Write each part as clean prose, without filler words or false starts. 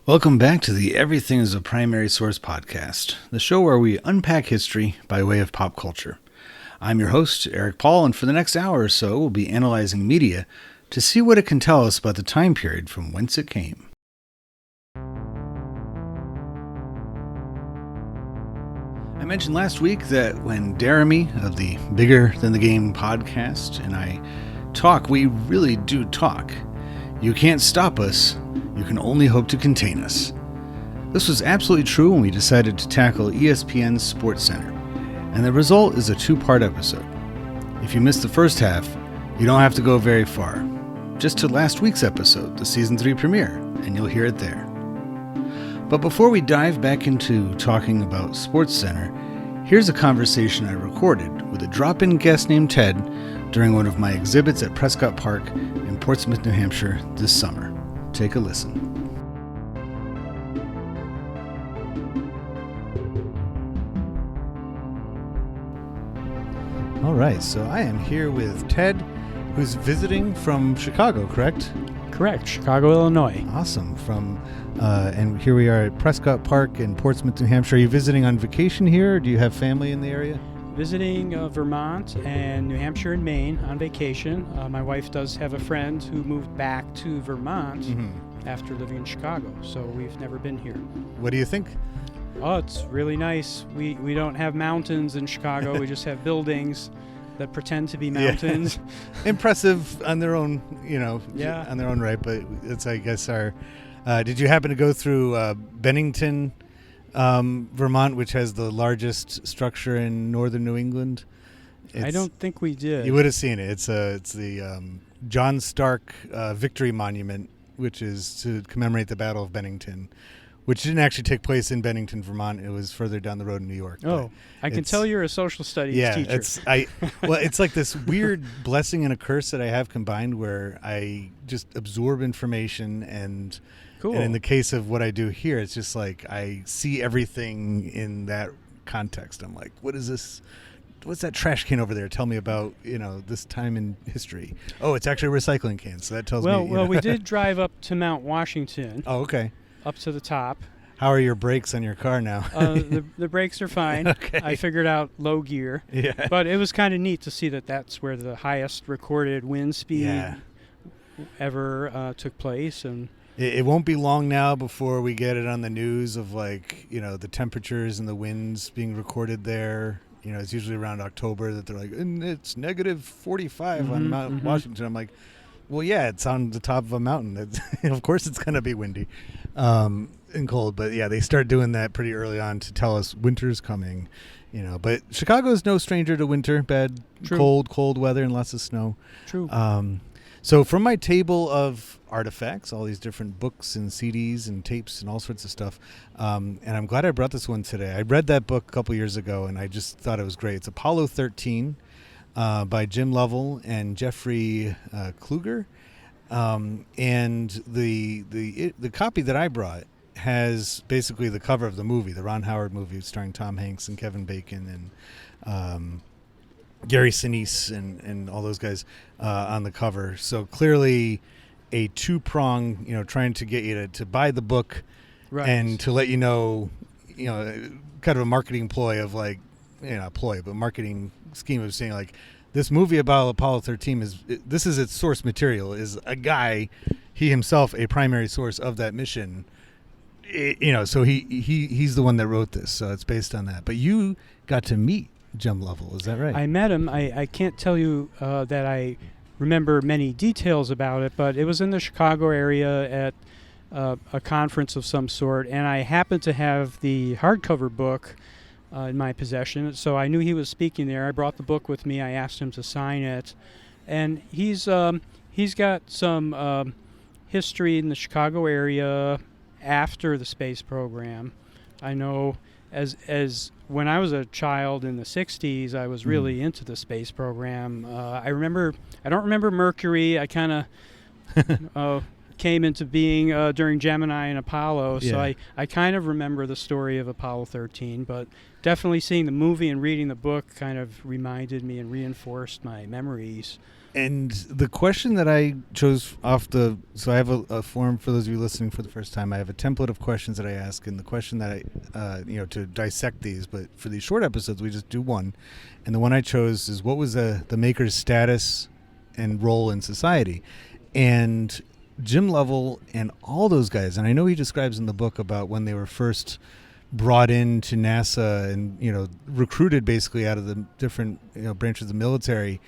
Welcome back to the Everything is a Primary Source podcast, the show where we unpack history by way of pop culture. I'm your host, Eric Paul, and for the next hour or so, we'll be analyzing media to see what it can tell us about the time period from whence it came. I mentioned last week that when Jeremy of the Bigger Than the Game podcast and I talk, we really do talk. You can't stop us. You can only hope to contain us. This was absolutely true when we decided to tackle ESPN's SportsCenter, and the result is a two-part episode. If you missed the first half, you don't have to go very far. Just to last week's episode, the Season 3 premiere, and you'll hear it there. But before we dive back into talking about SportsCenter, here's a conversation I recorded with a drop-in guest named Ted during one of my exhibits at Prescott Park in Portsmouth, New Hampshire this summer. Take a listen. All right, so I am here with Ted, who's visiting from Chicago, correct? Correct, Chicago, Illinois. Awesome. And here we are at Prescott Park in Portsmouth, New Hampshire. Are you visiting on vacation here, or do you have family in the area? Visiting Vermont and New Hampshire and Maine on vacation. My wife does have a friend who moved back to Vermont after living in Chicago, so we've never been here. What do you think? Oh, it's really nice. We don't have mountains in Chicago. We just have buildings that pretend to be mountains. Yeah. Impressive on their own, Yeah. on their own right, but it's, I guess, our... did you happen to go through Bennington, Vermont, which has the largest structure in northern New England? I don't think we did. You would have seen it. It's the John Stark Victory Monument, which is to commemorate the Battle of Bennington, which didn't actually take place in Bennington, Vermont. It was further down the road in New York. Oh, I can tell you're a social studies teacher. It's like this weird blessing and a curse that I have combined, where I just absorb information and. Cool. And in the case of what I do here, it's just like I see everything in that context. I'm like, what is this? What's that trash can over there? Tell me about, this time in history. Oh, it's actually a recycling can. So that tells me. Well, we did drive up to Mount Washington. Oh, okay. Up to the top. How are your brakes on your car now? The brakes are fine. Okay. I figured out low gear. Yeah. But it was kind of neat to see that that's where the highest recorded wind speed ever took place. And it won't be long now before we get it on the news of the temperatures and the winds being recorded there. It's usually around October that they're like, and it's negative 45 on Mount Washington. I'm like, well, yeah, it's on the top of a mountain. Of course it's going to be windy and cold. But yeah, they start doing that pretty early on to tell us winter's coming. But Chicago is no stranger to winter, bad, True. cold weather and lots of snow. True. So from my table of artifacts, all these different books and CDs and tapes and all sorts of stuff, and I'm glad I brought this one today. I read that book a couple years ago, and I just thought it was great. It's Apollo 13 by Jim Lovell and Jeffrey Kluger. And the copy that I brought has basically the cover of the movie, the Ron Howard movie starring Tom Hanks and Kevin Bacon and Gary Sinise and all those guys on the cover. So clearly a two-prong, trying to get you to buy the book, right, and to let you know, kind of a marketing ploy of marketing scheme of saying like, this movie about Apollo 13 this is its source material, is a guy, he himself a primary source of that mission. So he's the one that wrote this, so it's based on that. But you got to meet Jim Lovell, is that right? I met him. I can't tell you that I remember many details about it, but it was in the Chicago area at a conference of some sort, and I happened to have the hardcover book in my possession, so I knew he was speaking there. I brought the book with me. I asked him to sign it, and he's got some history in the Chicago area after the space program. I know as when I was a child in the 60s, I was really into the space program. I don't remember Mercury. I kind of came into being during Gemini and Apollo, so I kind of remember the story of Apollo 13, but definitely seeing the movie and reading the book kind of reminded me and reinforced my memories And the question that I chose so I have a form for those of you listening for the first time. I have a template of questions that I ask, and the question that to dissect these, but for these short episodes, we just do one. And the one I chose is, what was the maker's status and role in society? And Jim Lovell and all those guys, and I know he describes in the book about when they were first brought into NASA and, recruited basically out of the different, branches of the military,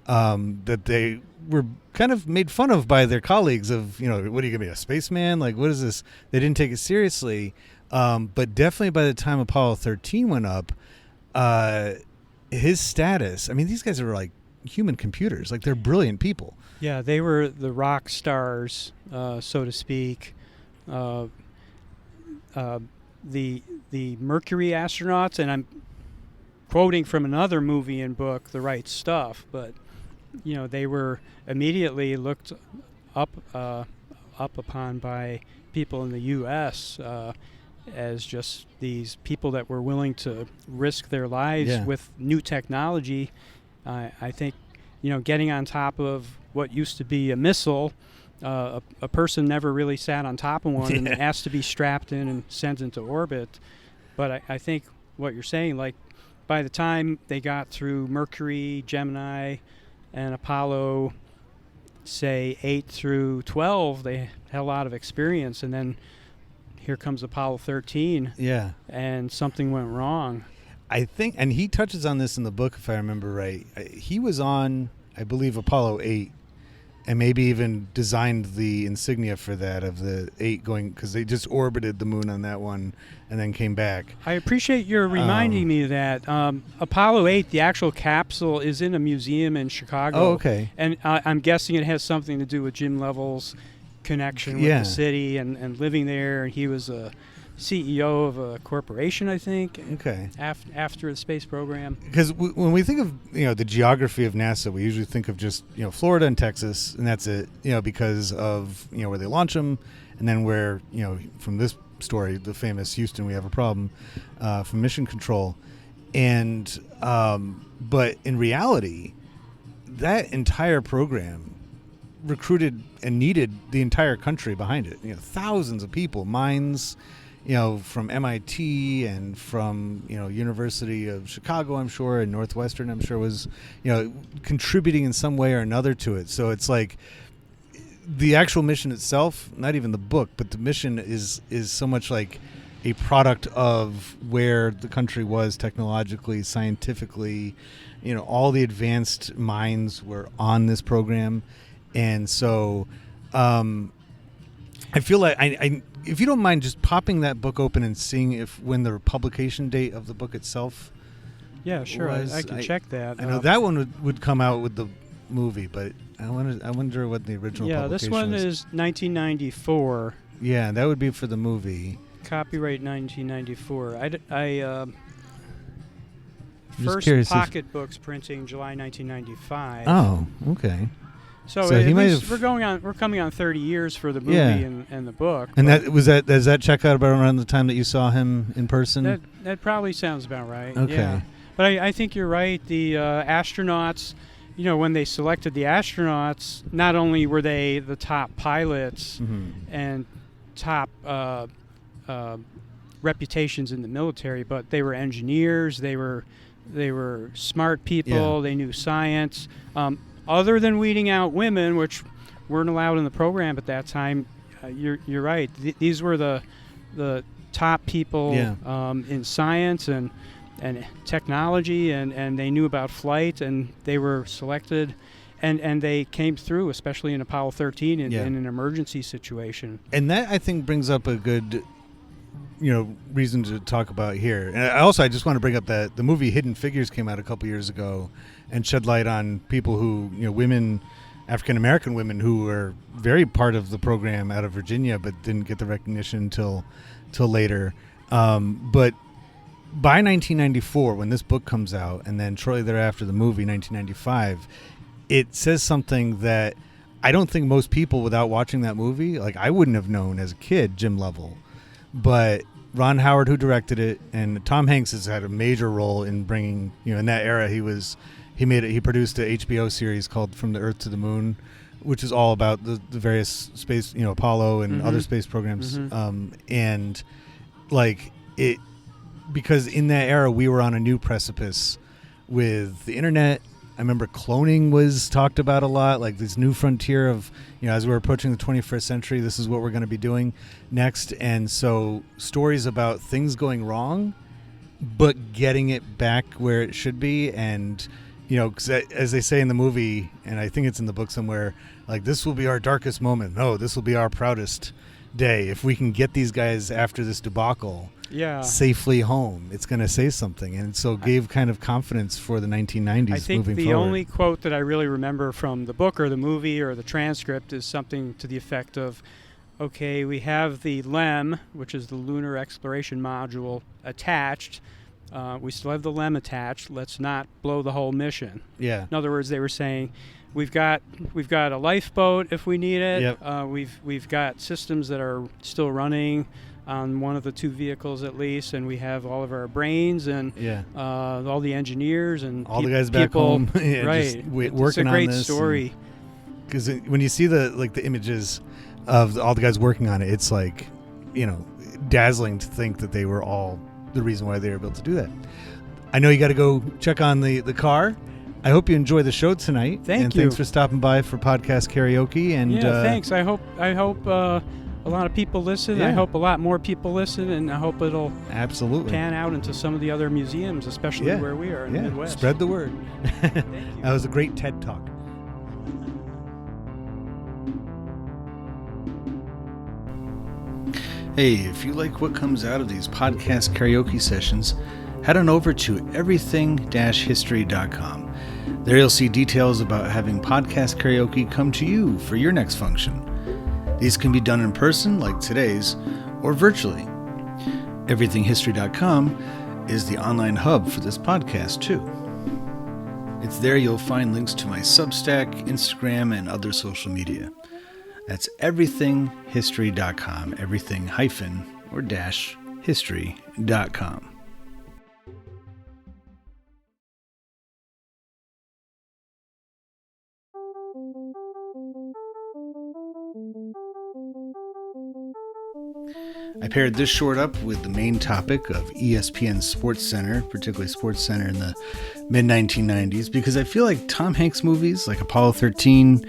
that they were kind of made fun of by their colleagues of, what are you going to be, a spaceman? Like, what is this? They didn't take it seriously. But definitely by the time Apollo 13 went up, his status, I mean, these guys are like human computers. Like, they're brilliant people. Yeah, they were the rock stars, so to speak. The Mercury astronauts, and I'm quoting from another movie and book, The Right Stuff, but they were immediately looked up upon by people in the U.S. As just these people that were willing to risk their lives with new technology. I think getting on top of what used to be a missile. A person never really sat on top of one and asked to be strapped in and sent into orbit. But I think what you're saying, like, by the time they got through Mercury, Gemini, and Apollo, say 8 through 12, they had a lot of experience. And then here comes Apollo 13. Yeah. And something went wrong. I think, and he touches on this in the book, if I remember right. He was on, I believe, Apollo 8. And maybe even designed the insignia for that of the 8 going, because they just orbited the moon on that one and then came back. I appreciate your reminding me of that. Apollo 8, the actual capsule, is in a museum in Chicago. Oh, okay. And I'm guessing it has something to do with Jim Lovell's connection with the city and living there. And he was a CEO of a corporation, I think. Okay. After the space program. Because when we think of the geography of NASA, we usually think of just Florida and Texas, and that's it. Because of where they launch them, and then where from this story, the famous Houston, we have a problem from Mission Control, and but in reality, that entire program recruited and needed the entire country behind it. Thousands of people, minds. From MIT and from, University of Chicago, I'm sure, and Northwestern, I'm sure, was, contributing in some way or another to it. So it's like the actual mission itself, not even the book, but the mission is so much like a product of where the country was technologically, scientifically. All the advanced minds were on this program. And so I feel like I if you don't mind just popping that book open and seeing when the publication date of the book itself. Yeah, sure. I can check that. I know that one would come out with the movie, but I wonder what the original publication was. Yeah, this one is 1994. Yeah, that would be for the movie. Copyright 1994. Just first pocketbooks printing July 1995. Oh, okay. So we're coming on 30 years for the movie and the book. And does that check out about around the time that you saw him in person? That probably sounds about right. Okay. Yeah. But I think you're right. The astronauts, when they selected the astronauts, not only were they the top pilots and top reputations in the military, but they were engineers. They were smart people. Yeah. They knew science. Other than weeding out women, which weren't allowed in the program at that time, you're right. These were the top people in science and technology, and they knew about flight, and they were selected, and they came through, especially in Apollo 13 in an emergency situation. And that, I think, brings up a good reason to talk about here. And I just want to bring up that the movie Hidden Figures came out a couple years ago and shed light on people who, women, African-American women who were very part of the program out of Virginia but didn't get the recognition till later. But by 1994, when this book comes out, and then shortly thereafter the movie, 1995, it says something that I don't think most people, without watching that movie, like I wouldn't have known as a kid, Jim Lovell. But Ron Howard, who directed it, and Tom Hanks has had a major role in bringing, in that era, he was he produced a HBO series called From the Earth to the Moon, which is all about the various space, Apollo and other space programs. And like it, because in that era we were on a new precipice with the internet. I remember cloning was talked about a lot, like this new frontier of, as we're approaching the 21st century, this is what we're going to be doing next. And so stories about things going wrong, but getting it back where it should be. And, 'cause as they say in the movie, and I think it's in the book somewhere, like, this will be our darkest moment. No, this will be our proudest day. If we can get these guys after this debacle safely home, it's going to say something. And so gave kind of confidence for the 1990s. I think moving the forward. only quote that I really remember from the book or the movie or the transcript is something to the effect of, okay, we have the LEM, which is the Lunar Exploration Module, attached. We still have the LEM attached. Let's not blow the whole mission. Yeah. In other words, they were saying, we've got a lifeboat if we need it. Yep. We've got systems that are still running on one of the two vehicles at least, and we have all of our brains and all the engineers and all the guys back home, right? Working it's a great on this story. Because when you see the images of all the guys working on it, it's like, dazzling to think that they were all the reason why they were able to do that. I know you got to go check on the car. I hope you enjoy the show tonight. Thank you. Thanks for stopping by for podcast karaoke. And thanks. I hope a lot of people listen. Yeah. I hope a lot more people listen, and I hope it'll absolutely pan out into some of the other museums, especially where we are in the Midwest. Spread the word. Thank you. That was a great TED Talk. Hey, if you like what comes out of these podcast karaoke sessions, head on over to everything-history.com. There you'll see details about having podcast karaoke come to you for your next function. These can be done in person, like today's, or virtually. Everythinghistory.com is the online hub for this podcast, too. It's there you'll find links to my Substack, Instagram, and other social media. That's everythinghistory.com, everything-history.com. I paired this short up with the main topic of ESPN SportsCenter, particularly SportsCenter in the mid-1990s, because I feel like Tom Hanks movies like Apollo 13,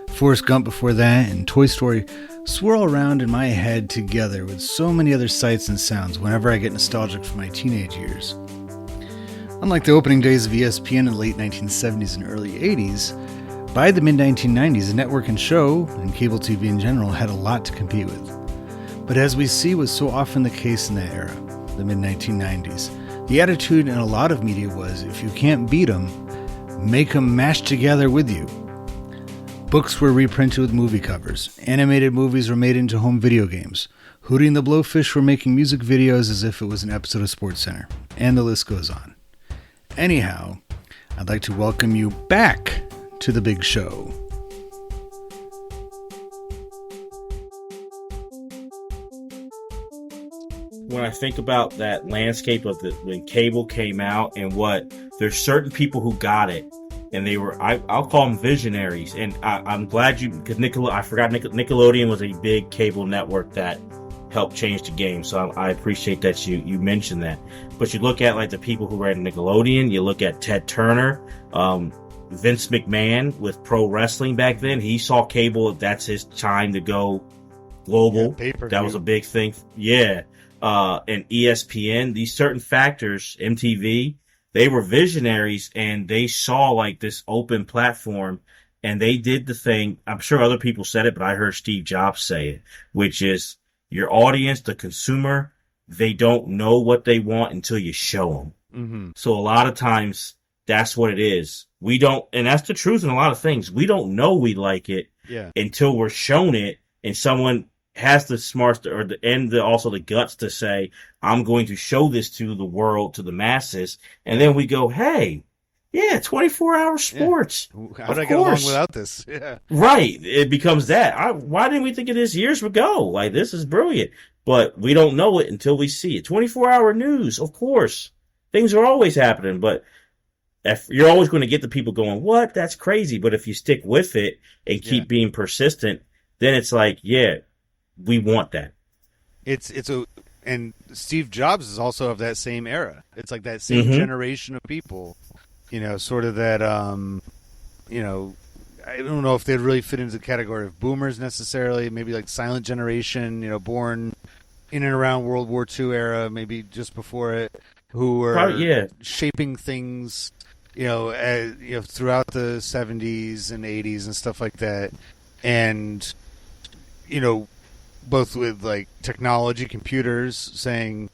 Forrest Gump before that, and Toy Story swirl around in my head together with so many other sights and sounds whenever I get nostalgic for my teenage years. Unlike the opening days of ESPN in the late 1970s and early 80s, by the mid-1990s, the network and show, and cable TV in general, had a lot to compete with. But as we see was so often the case in that era, the mid-1990s, the attitude in a lot of media was, if you can't beat them, make them mash together with you. Books were reprinted with movie covers, animated movies were made into home video games, Hootie and the Blowfish were making music videos as if it was an episode of SportsCenter, and the list goes on. Anyhow, I'd like to welcome you back to the big show. When I think about that landscape of when cable came out and there's certain people who got it, and they were, I'll call them visionaries. And I'm glad because I forgot Nickelodeon was a big cable network that helped change the game. So I appreciate that you mentioned that. But you look at like the people who ran Nickelodeon, you look at Ted Turner, Vince McMahon with pro wrestling back then. He saw cable. That's his time to go global. That was a big thing. Yeah. And ESPN, these certain factors, MTV, they were visionaries and they saw like this open platform and they did the thing. I'm sure other people said it, but I heard Steve Jobs say it, which is your audience, the consumer, they don't know what they want until you show them. Mm-hmm. So a lot of times that's what it is. We don't, and that's the truth in a lot of things. We don't know we like it until we're shown it and someone has the smarts also the guts to say, I'm going to show this to the world, to the masses. And then we go, hey, 24-hour sports. Yeah. How did I get along without this? Yeah. Right. It becomes that. Why didn't we think of this years ago? Like, this is brilliant. But we don't know it until we see it. 24-hour news, of course. Things are always happening. But you're always going to get the people going, what? That's crazy. But if you stick with it and keep being persistent, then it's like, yeah, we want that. And Steve Jobs is also of that same era. It's like that same generation of people, sort of that, I don't know if they'd really fit into the category of boomers necessarily, maybe like silent generation, born in and around World War II era, maybe just before it, who were shaping things, throughout the 70s and 80s and stuff like that. And, both with like technology, computers, saying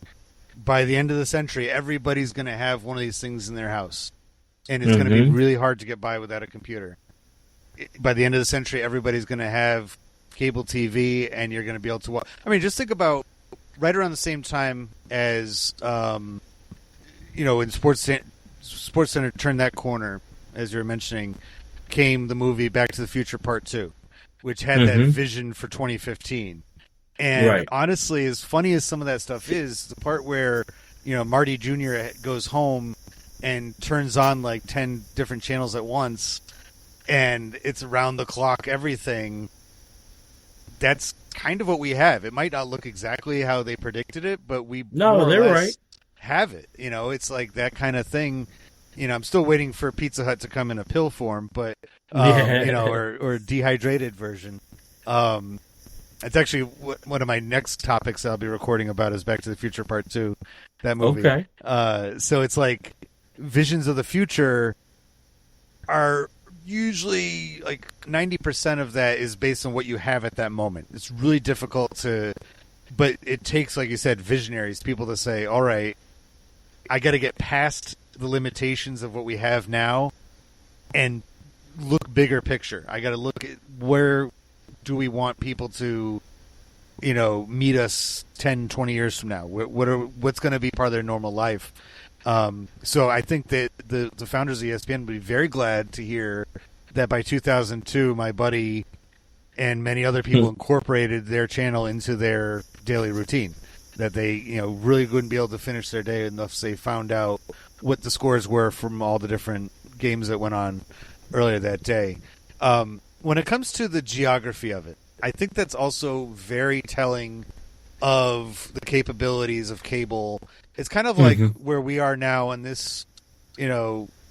by the end of the century, everybody's going to have one of these things in their house. And it's going to be really hard to get by without a computer. By the end of the century, everybody's going to have cable TV, and you're going to be able to watch. I mean, just think about right around the same time as, when SportsCenter turned that corner, as you were mentioning, came the movie Back to the Future Part 2, which had that vision for 2015. And honestly, as funny as some of that stuff is, the part where, Marty Jr. goes home and turns on like 10 different channels at once, and it's around the clock everything, that's kind of what we have. It might not look exactly how they predicted it, but we they're right. Have it. It's like that kind of thing. I'm still waiting for Pizza Hut to come in a pill form, but or dehydrated version. It's actually one of my next topics I'll be recording about is Back to the Future Part 2, that movie. Okay. So it's like visions of the future are usually like 90% of that is based on what you have at that moment. It's really difficult but it takes, like you said, visionaries, people to say, all right, I got to get past the limitations of what we have now and look bigger picture. I got to look at where do we want people to, meet us 10, 20 years from now? What's going to be part of their normal life? So I think that the founders of ESPN would be very glad to hear that by 2002, my buddy and many other people incorporated their channel into their daily routine. That they, really wouldn't be able to finish their day unless they found out what the scores were from all the different games that went on earlier that day. When it comes to the geography of it, I think that's also very telling of the capabilities of cable. It's kind of like where we are now on this,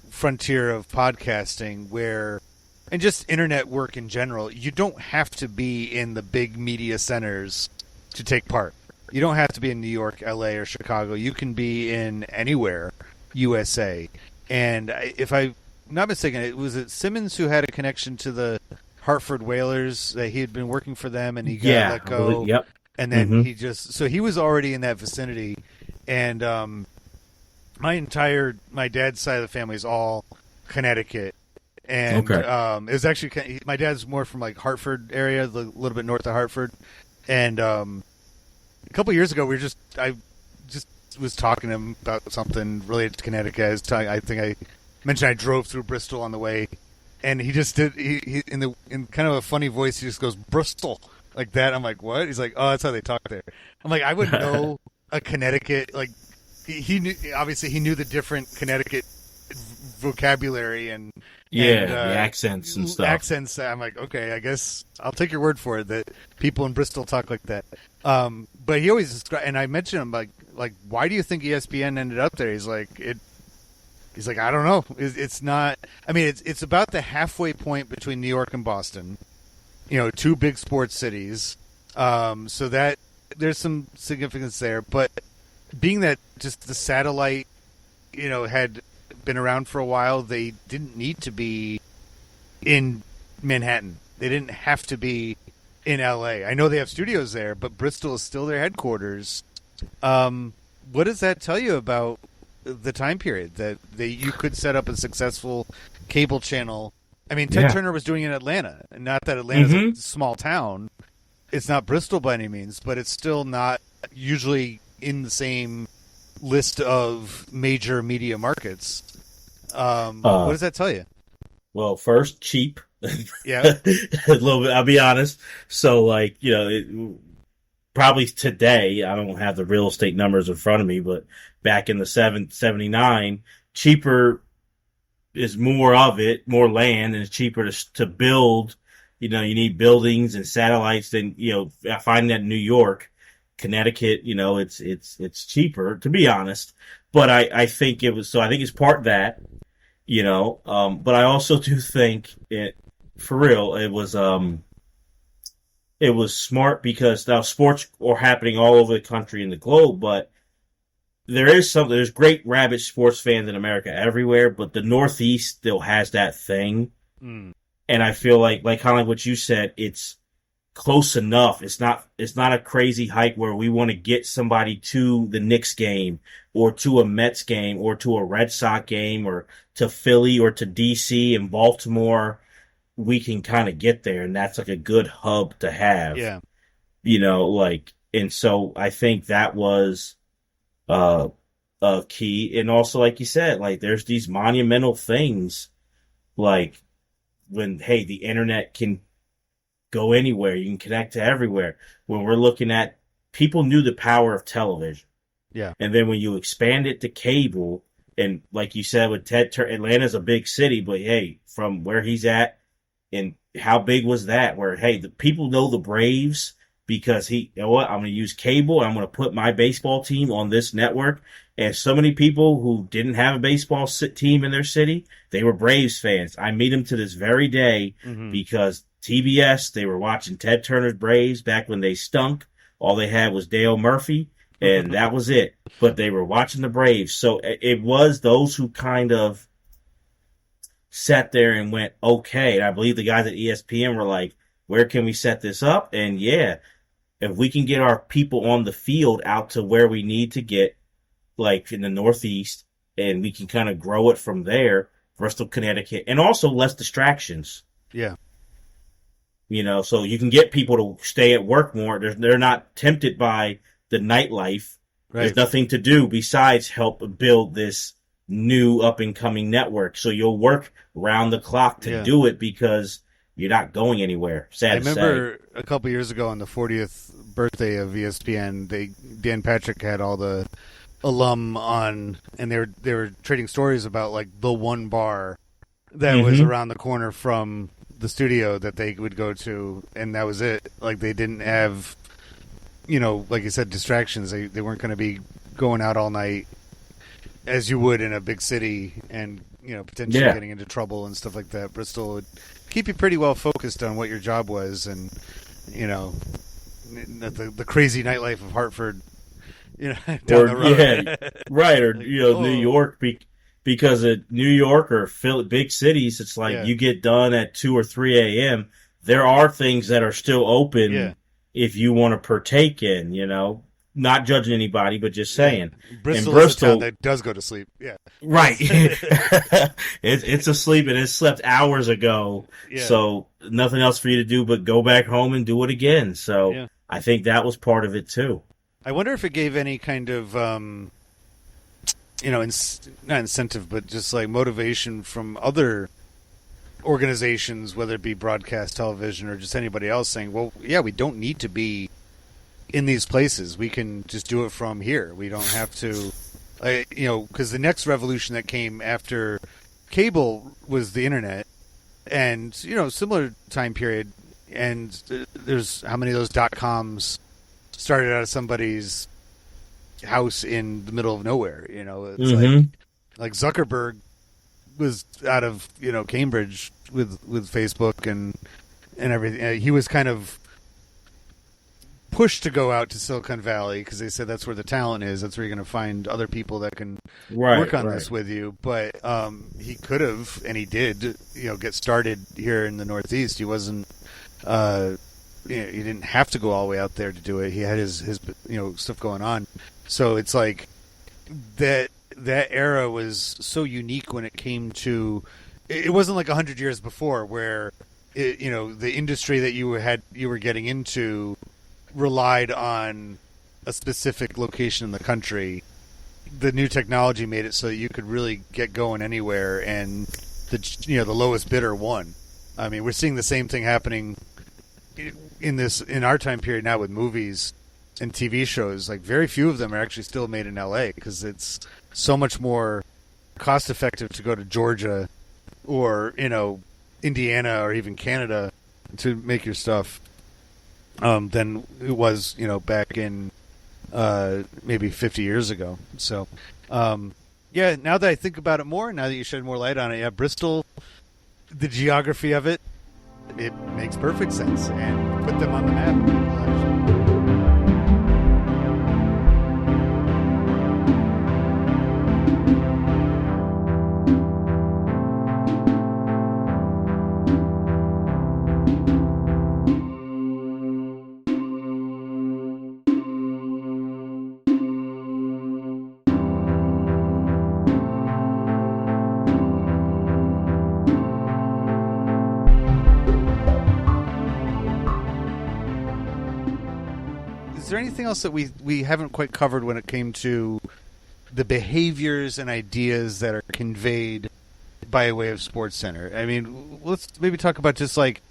frontier of podcasting and just internet work in general. You don't have to be in the big media centers to take part. You don't have to be in New York, LA, or Chicago. You can be in anywhere, USA. And if I'm not mistaken, was it Simmons who had a connection to the Hartford Whalers, that he had been working for them and he got let go. Yep. And then he was already in that vicinity. And my dad's side of the family is all Connecticut. And it was actually, my dad's more from like Hartford area, a little bit north of Hartford. And a couple of years ago, I just was talking to him about something related to Connecticut. I think I mentioned I drove through Bristol on the way. And he just did. He in kind of a funny voice. He just goes Bristol like that. I'm like, what? He's like, oh, that's how they talk there. I'm like, I would know a Connecticut. Like he knew. Obviously, he knew the different Connecticut vocabulary and the accents and stuff. Accents. I'm like, okay, I guess I'll take your word for it that people in Bristol talk like that. But he always described, and I mentioned him like, why do you think ESPN ended up there? He's like, I don't know. It's not. I mean, it's about the halfway point between New York and Boston. Two big sports cities. So that there's some significance there. But being that just the satellite, had been around for a while, they didn't need to be in Manhattan. They didn't have to be in LA. I know they have studios there, but Bristol is still their headquarters. What does that tell you about the time period that you could set up a successful cable channel? I mean, Ted Turner was doing it in Atlanta, and not that Atlanta's a small town. It's not Bristol by any means, but it's still not usually in the same list of major media markets. What does that tell you? Well, first, cheap. Yeah. A little bit, I'll be honest. So, probably today, I don't have the real estate numbers in front of me, but back in the 79, cheaper is more of it, more land, and it's cheaper to build. You know, you need buildings and satellites. Than I find that in New York, Connecticut, it's cheaper, to be honest. But I think it was, so I think it's part that, but I also do think for real, it was smart because now sports are happening all over the country and the globe, but there's great rabid sports fans in America everywhere, but the Northeast still has that thing. Mm. And I feel like kind of like what you said, it's close enough. It's not a crazy hike where we want to get somebody to the Knicks game or to a Mets game or to a Red Sox game or to Philly or to DC and Baltimore. We can kind of get there, and that's like a good hub to have. Yeah. And so I think that was key. And also, like you said, like there's these monumental things, like when, hey, the internet can go anywhere. You can connect to everywhere. When we're looking at, people knew the power of television. Yeah. And then when you expand it to cable, and like you said with Atlanta's a big city, but hey, from where he's at, and how big was that? Where, hey, the people know the Braves because I'm going to use cable. I'm going to put my baseball team on this network. And so many people who didn't have a baseball team in their city, they were Braves fans. I meet them to this very day because TBS, they were watching Ted Turner's Braves back when they stunk. All they had was Dale Murphy, and that was it. But they were watching the Braves. So it was those who kind of sat there and went, okay. And I believe the guys at ESPN were like, where can we set this up? And yeah, if we can get our people on the field out to where we need to get, like in the Northeast, and we can kind of grow it from there, Bristol, Connecticut, and also less distractions. Yeah. So you can get people to stay at work more. They're not tempted by the nightlife. Right. There's nothing to do besides help build this new up-and-coming network. So you'll work round the clock to do it because you're not going anywhere. I remember a couple years ago on the 40th birthday of ESPN, Dan Patrick had all the alum on, and they were trading stories about like the one bar that was around the corner from the studio that they would go to, and that was it. Like they didn't have, like you said, distractions. They weren't going to be going out all night as you would in a big city, and potentially getting into trouble and stuff like that. Bristol would keep you pretty well focused on what your job was, and the crazy nightlife of Hartford, down the road. Right, or New York, because at New York or Philly, big cities, it's like you get done at 2 or 3 a.m. There are things that are still open if you want to partake in, Not judging anybody, but just saying. Bristol is a town that does go to sleep. Yeah. Right. It's asleep, and it slept hours ago. Yeah. So nothing else for you to do but go back home and do it again. So I think that was part of it too. I wonder if it gave any kind of, not incentive, but just like motivation from other organizations, whether it be broadcast television or just anybody else, saying, well, yeah, we don't need to be in these places. We can just do it from here. We don't have to, because the next revolution that came after cable was the internet, and similar time period. And there's how many of those .coms started out of somebody's house in the middle of nowhere. It's like Zuckerberg was out of Cambridge with Facebook and everything. He was kind of pushed to go out to Silicon Valley because they said that's where the talent is. That's where you're going to find other people that can work on this with you. But he could have, and he did, get started here in the Northeast. He wasn't, he didn't have to go all the way out there to do it. He had his stuff going on. So it's like that era was so unique when it came to. It wasn't like 100 years before where the industry that you were getting into relied on a specific location in the country. The new technology made it so that you could really get going anywhere, and the lowest bidder won. I mean, we're seeing the same thing happening in our time period now with movies and TV shows. Like very few of them are actually still made in LA because it's so much more cost effective to go to Georgia or Indiana or even Canada to make your stuff than it was back in maybe 50 years ago. So yeah, now that I think about it more, now that you shed more light on it, yeah, Bristol, the geography of it makes perfect sense, and put them on the map. Is there anything else that we haven't quite covered when it came to the behaviors and ideas that are conveyed by way of SportsCenter? I mean, let's maybe talk about just like,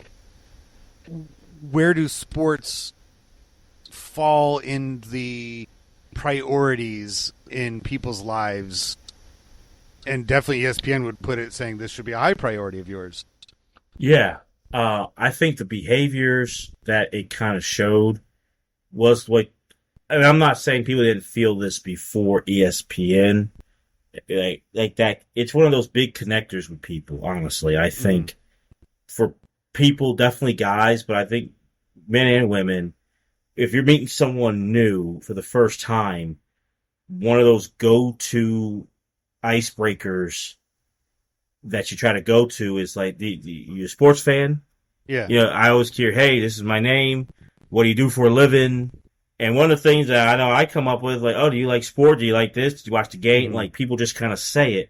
where do sports fall in the priorities in people's lives? And definitely ESPN would put it saying this should be a high priority of yours. Yeah. I think the behaviors that it kind of showed was like, I mean, I'm not saying people didn't feel this before ESPN, like that. It's one of those big connectors with people. Honestly, I think for people, definitely guys, but I think men and women, if you're meeting someone new for the first time, one of those go-to icebreakers that you try to go to is like, you a sports fan? Yeah. I always hear, hey, this is my name. What do you do for a living? And one of the things that I know I come up with, like, oh, do you like sport? Do you like this? Did you watch the game? Like, people just kind of say it.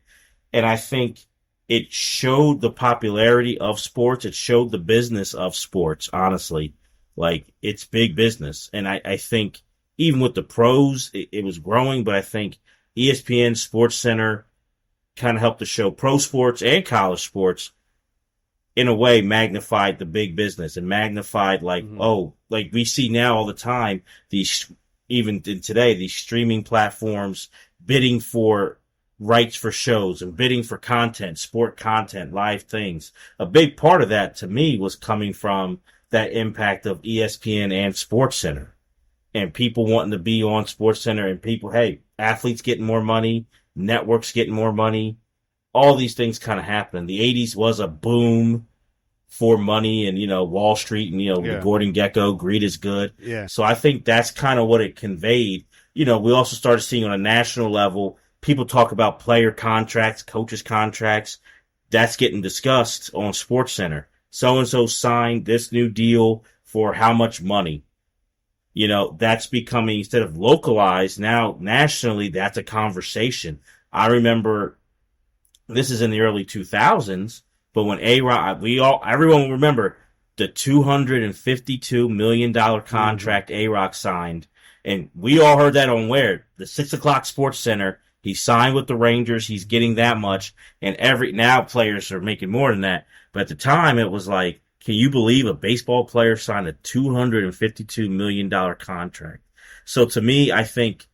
And I think it showed the popularity of sports. It showed the business of sports, honestly. Like, it's big business. And I think even with the pros, it was growing. But I think ESPN, SportsCenter kind of helped to show pro sports and college sports, in a way, magnified the big business and magnified, like, like we see now all the time, even today, these streaming platforms bidding for rights for shows and bidding for content, sport content, live things. A big part of that, to me, was coming from that impact of ESPN and SportsCenter, and people wanting to be on SportsCenter, and people, hey, athletes getting more money, networks getting more money. All these things kind of happened. The 80s was a boom for money, and, Wall Street, and, the Gordon Gekko, greed is good. Yeah. So I think that's kind of what it conveyed. We also started seeing on a national level, people talk about player contracts, coaches contracts. That's getting discussed on SportsCenter. So-and-so signed this new deal for how much money? That's becoming, instead of localized, now nationally, that's a conversation. I remember, this is in the early 2000s, but when A-Rod, everyone will remember the $252 million contract A-Rod signed. And we all heard that on where? The 6 o'clock Sports Center. He signed with the Rangers. He's getting that much. And now players are making more than that. But at the time, it was like, can you believe a baseball player signed a $252 million contract? So to me, I think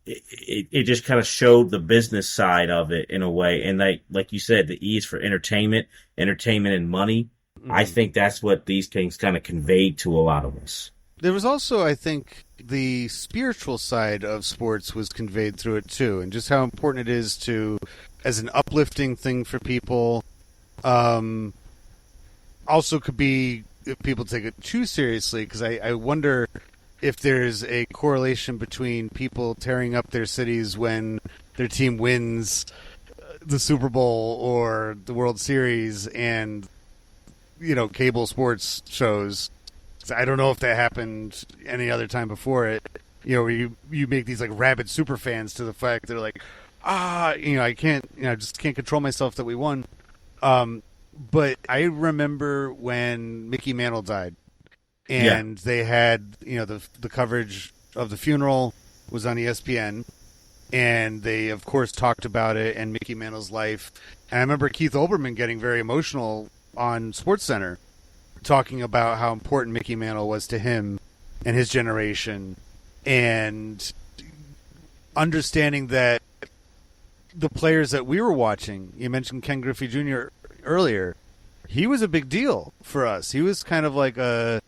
it just kind of showed the business side of it in a way. And like you said, the E is for entertainment and money. I think that's what these things kind of conveyed to a lot of us. There was also, I think, the spiritual side of sports was conveyed through it too, and just how important it is as an uplifting thing for people. Also could be if people take it too seriously, because I wonder if there's a correlation between people tearing up their cities when their team wins the Super Bowl or the World Series and, cable sports shows. I don't know if that happened any other time before it, where you make these like rabid super fans to the fact they're like, I can't, I just can't control myself that we won. But I remember when Mickey Mantle died, and they had, the coverage of the funeral was on ESPN, and they, of course, talked about it and Mickey Mantle's life. And I remember Keith Olbermann getting very emotional on SportsCenter, talking about how important Mickey Mantle was to him and his generation, and understanding that the players that we were watching, you mentioned Ken Griffey Jr. earlier. He was a big deal for us. He was kind of like a,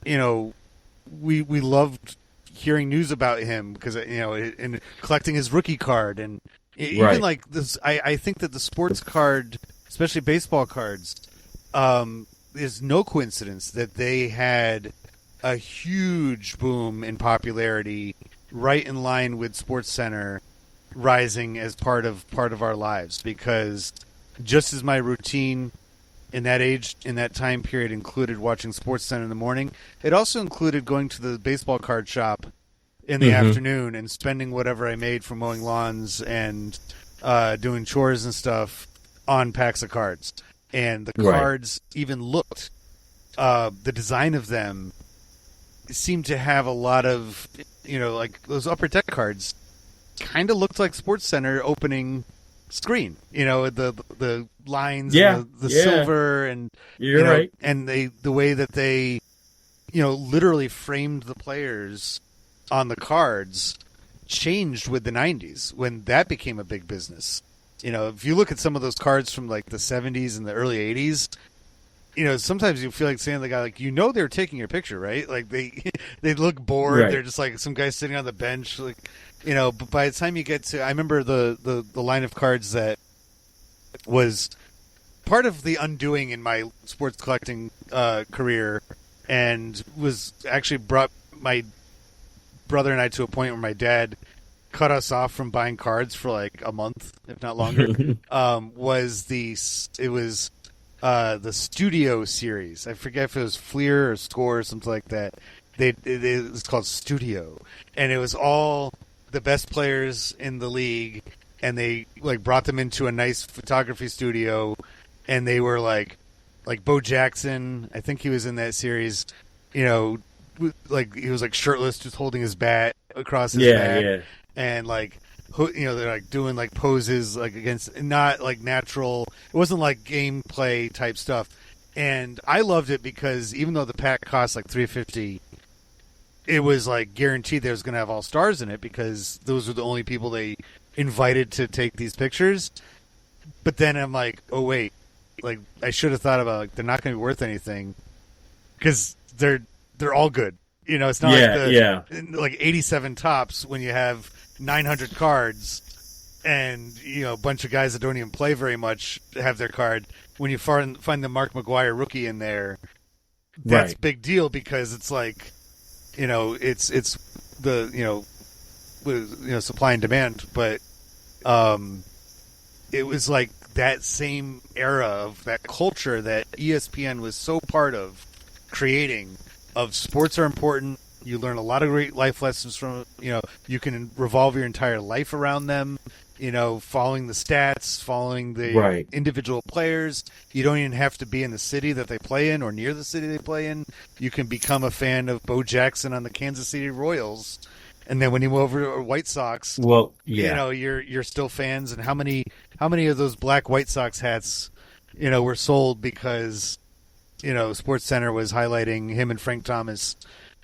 we loved hearing news about him because and collecting his rookie card and even like this. I think that the sports card, especially baseball cards, is no coincidence that they had a huge boom in popularity right in line with SportsCenter rising as part of our lives, because just as my routine in that time period included watching SportsCenter in the morning, it also included going to the baseball card shop in the afternoon and spending whatever I made from mowing lawns and doing chores and stuff on packs of cards. And the cards even looked, the design of them seemed to have a lot of, like those upper deck cards kind of looked like SportsCenter opening screen, the lines, and the silver, and you're right. And the way that they, literally framed the players on the cards changed with the 90s when that became a big business. If you look at some of those cards from like the 70s and the early 80s, sometimes you feel like saying to the guy, like, they're taking your picture, right? Like they look bored. Right. They're just like some guy sitting on the bench, like, but by the time you get to, I remember the line of cards that was part of the undoing in my sports collecting career, and was actually brought my brother and I to a point where my dad cut us off from buying cards for like a month, if not longer. Was the Studio series. I forget if it was Fleer or Score or something like that. It was called Studio, and it was all the best players in the league, and they like brought them into a nice photography studio, and they were like Bo Jackson. I think he was in that series. Like he was like shirtless, just holding his bat across his back, and like they're like doing like poses like against, not like natural. It wasn't like gameplay type stuff, and I loved it because even though the pack cost like $350, it was like guaranteed there was going to have all stars in it because those were the only people they invited to take these pictures. But then I'm like, oh wait, like I should have thought about, like, they're not going to be worth anything because they're all good. It's not like 87 tops when you have 900 cards and a bunch of guys that don't even play very much have their card. When you find the Mark McGwire rookie in there, that's a big deal because it's like, it's the supply and demand, but it was like that same era of that culture that ESPN was so part of creating. Of sports are important. You learn a lot of great life lessons from it. You can revolve your entire life around them. Following the stats, following the individual players. You don't even have to be in the city that they play in or near the city they play in. You can become a fan of Bo Jackson on the Kansas City Royals, and then when you move over to White Sox, you're still fans. And how many of those black White Sox hats, were sold because SportsCenter was highlighting him and Frank Thomas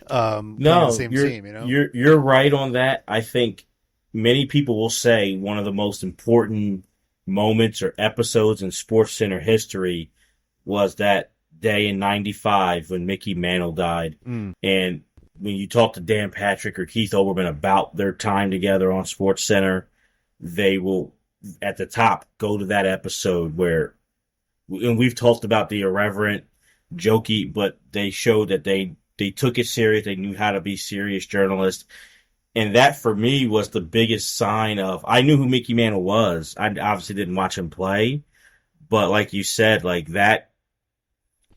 playing the same team. You're right on that. I think many people will say one of the most important moments or episodes in SportsCenter history was that day in '95 when Mickey Mantle died. And when you talk to Dan Patrick or Keith Olbermann about their time together on SportsCenter, they will, at the top, go to that episode where, and we've talked about the irreverent, jokey, but they showed that they took it serious. They knew how to be serious journalists. And that, for me, was the biggest sign of, I knew who Mickey Mantle was. I obviously didn't watch him play. But like you said, like that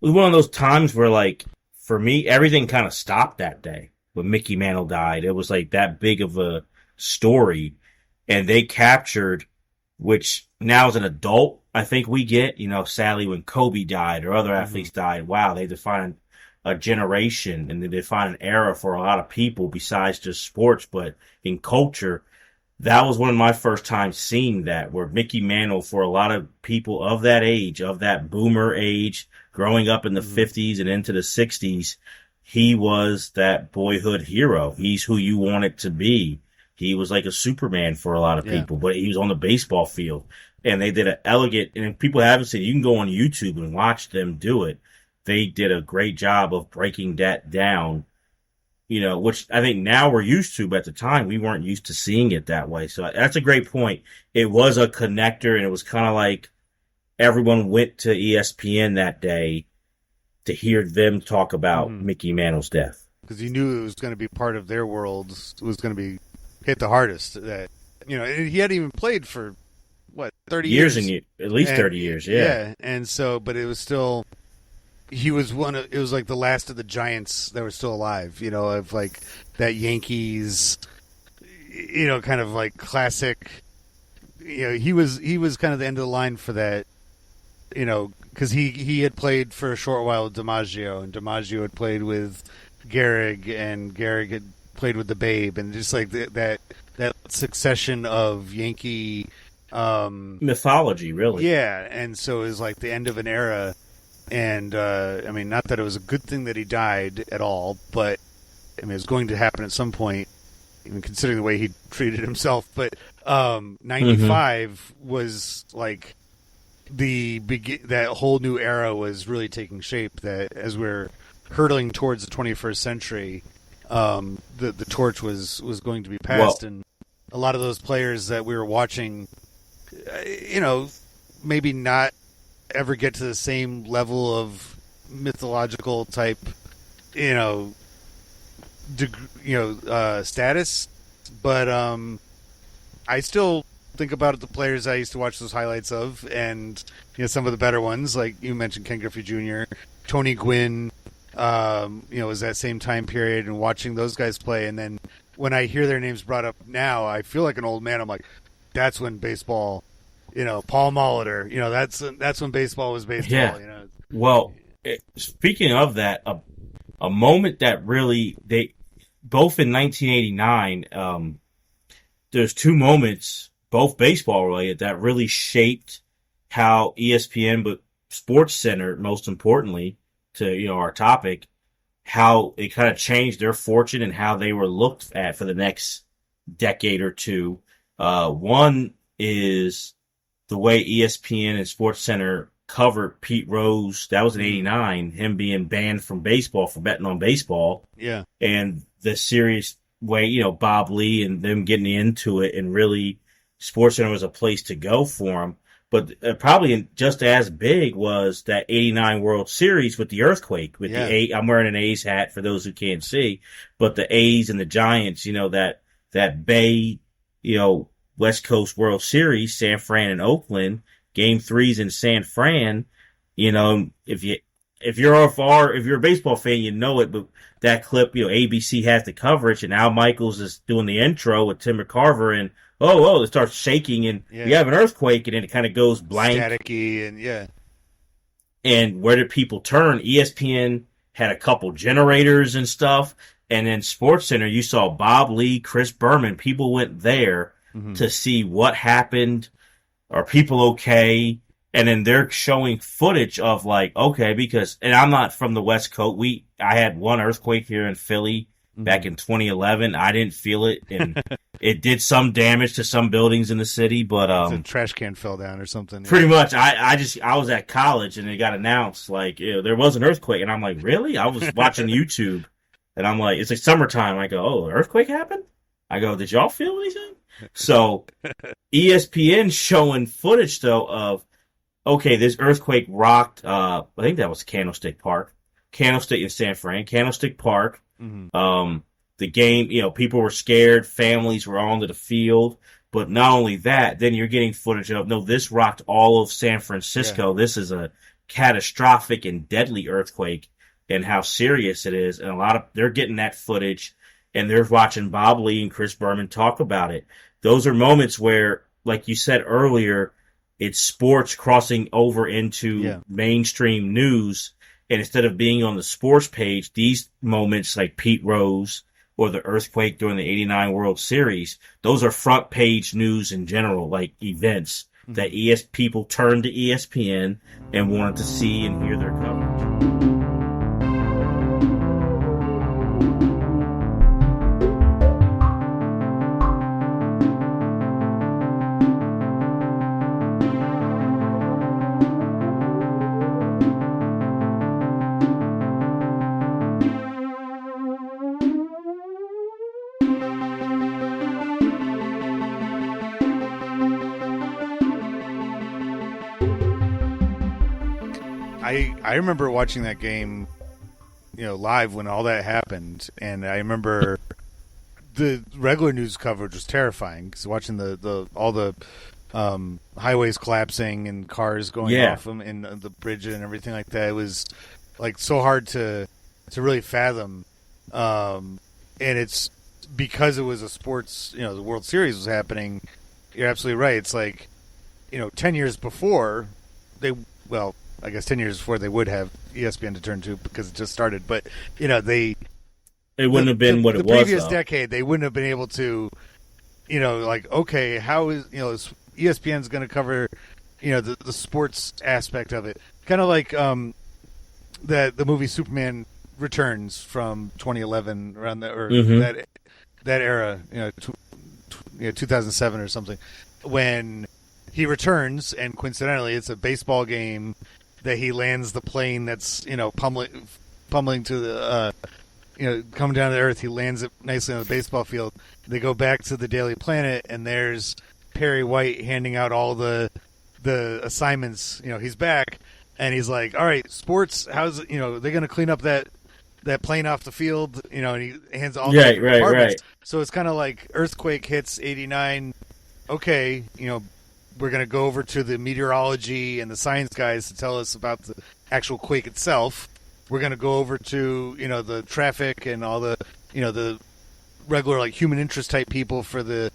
was one of those times where, like, for me, everything kind of stopped that day when Mickey Mantle died. It was like that big of a story. And they captured, which now as an adult, I think we get, sadly when Kobe died or other athletes died, wow, they defined a generation and they define an era for a lot of people besides just sports, but in culture. That was one of my first times seeing that, where Mickey Mantle, for a lot of people of that age, of that boomer age, growing up in the 50s and into the 60s, he was that boyhood hero. He's who you wanted to be. he was like a Superman for a lot of Yeah. people, but he was on the baseball field. And they did an elegant, and if people haven't seen it, you can go on YouTube and watch them do it. They did a great job of breaking that down, which I think now we're used to, but at the time we weren't used to seeing it that way. So that's a great point. It was a connector, and it was kind of like everyone went to ESPN that day to hear them talk about Mickey Mantle's death. Because you knew it was going to be part of their world, it was going to be hit the hardest. That he hadn't even played for 30 years, at least 30 years, yeah. And so, but it was still, he was it was like the last of the giants that were still alive. Of like that Yankees, kind of like classic. He was kind of the end of the line for that. Because he had played for a short while with DiMaggio, and DiMaggio had played with Gehrig, and Gehrig had played with the Babe, and just like that succession of Yankee mythology, really. Yeah, and so it was like the end of an era, and I mean, not that it was a good thing that he died at all, but I mean, it was going to happen at some point, even considering the way he treated himself. But 95 was like that whole new era was really taking shape. That as we're hurtling towards the 21st century, the torch was going to be passed, and a lot of those players that we were watching, maybe not ever get to the same level of mythological type, status, but I still think about the players I used to watch those highlights of, and some of the better ones, like you mentioned Ken Griffey Jr., Tony Gwynn, was that same time period, and watching those guys play, and then when I hear their names brought up now, I feel like an old man. I'm like, that's when baseball, Paul Molitor, that's when baseball was baseball. Yeah. Well, speaking of that, a moment that really both in 1989, there's two moments, both baseball related, that really shaped how ESPN, but SportsCenter, most importantly, to our topic, how it kind of changed their fortune and how they were looked at for the next decade or two. One is the way ESPN and SportsCenter covered Pete Rose. That was in '89, him being banned from baseball for betting on baseball. Yeah. And the serious way, Bob Lee and them getting into it, and really SportsCenter was a place to go for him. But probably just as big was that '89 World Series with the earthquake. With the I'm wearing an A's hat for those who can't see, but the A's and the Giants, that Bay, West Coast World Series, San Fran and Oakland, Game 3's in San Fran. If you're a baseball fan, you know it. But that clip, ABC has the coverage, and Al Michaels is doing the intro with Tim McCarver, and it starts shaking, and you have an earthquake, and then it kind of goes blank. Staticky, and And where did people turn? ESPN had a couple generators and stuff, and then SportsCenter, you saw Bob Lee, Chris Berman. People went there to see what happened. Are people okay? And then they're showing footage of because I'm not from the West Coast. I had one earthquake here in Philly back in 2011. I didn't feel it, and it did some damage to some buildings in the city, but a trash can fell down or something. Pretty much. I was at college, and it got announced there was an earthquake, and I'm like, really? I was watching YouTube, and I'm like, it's like summertime. I go, oh, an earthquake happened? I go, did y'all feel anything? So ESPN showing footage though of, okay, this earthquake rocked, I think that was Candlestick in San Fran, Candlestick Park. The game, people were scared, families were onto the field, but not only that, then you're getting footage of, no, this rocked all of San Francisco. Yeah. This is a catastrophic and deadly earthquake, and how serious it is. And they're getting that footage, and they're watching Bob Lee and Chris Berman talk about it. Those are moments where, like you said earlier, it's sports crossing over into mainstream news. And instead of being on the sports page, these moments like Pete Rose or the earthquake during the '89 World Series, those are front page news in general, like events that people turned to ESPN and wanted to see and hear their coverage. I remember watching that game, live when all that happened, and I remember the regular news coverage was terrifying because watching all the highways collapsing and cars going off them and the bridge and everything like that. It was like so hard to really fathom, and it's because it was a sports. The World Series was happening. You're absolutely right. It's like 10 years before I guess 10 years before they would have ESPN to turn to because it just started. But it wouldn't have been what it was. The previous decade, they wouldn't have been able to, okay, how is ESPN's going to cover, the sports aspect of it, kind of like the movie Superman Returns from 2011 around that era, 2007 or something, when he returns and coincidentally it's a baseball game that he lands the plane that's pummeling to the coming down to the earth. He lands it nicely on the baseball field. They go back to the Daily Planet and there's Perry White handing out all the assignments. He's back and he's like, all right, sports, how's it, they're going to clean up that plane off the field, and he hands all the departments. So it's kind of like earthquake hits 89. Okay, we're going to go over to the meteorology and the science guys to tell us about the actual quake itself. We're going to go over to, the traffic and all the, the regular like human interest type people for the,